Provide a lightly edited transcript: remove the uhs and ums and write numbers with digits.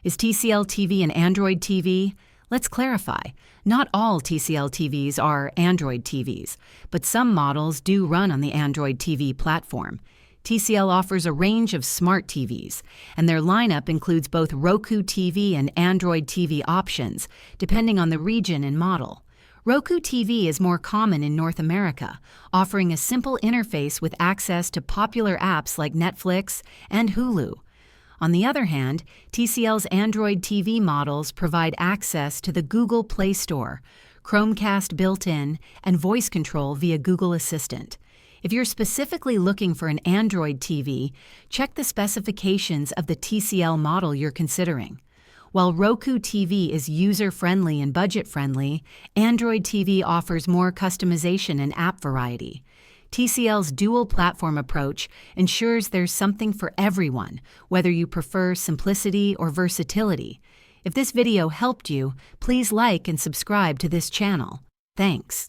Is TCL TV an Android TV? Let's clarify. Not all TCL TVs are Android TVs, but some models do run on the Android TV platform. TCL offers a range of smart TVs, and their lineup includes both Roku TV and Android TV options, depending on the region and model. Roku TV is more common in North America, offering a simple interface with access to popular apps like Netflix and Hulu. On the other hand, TCL's Android TV models provide access to the Google Play Store, Chromecast built-in, and voice control via Google Assistant. If you're specifically looking for an Android TV, check the specifications of the TCL model you're considering. While Roku TV is user-friendly and budget-friendly, Android TV offers more customization and app variety. TCL's dual-platform approach ensures there's something for everyone, whether you prefer simplicity or versatility. If this video helped you, please like and subscribe to this channel. Thanks.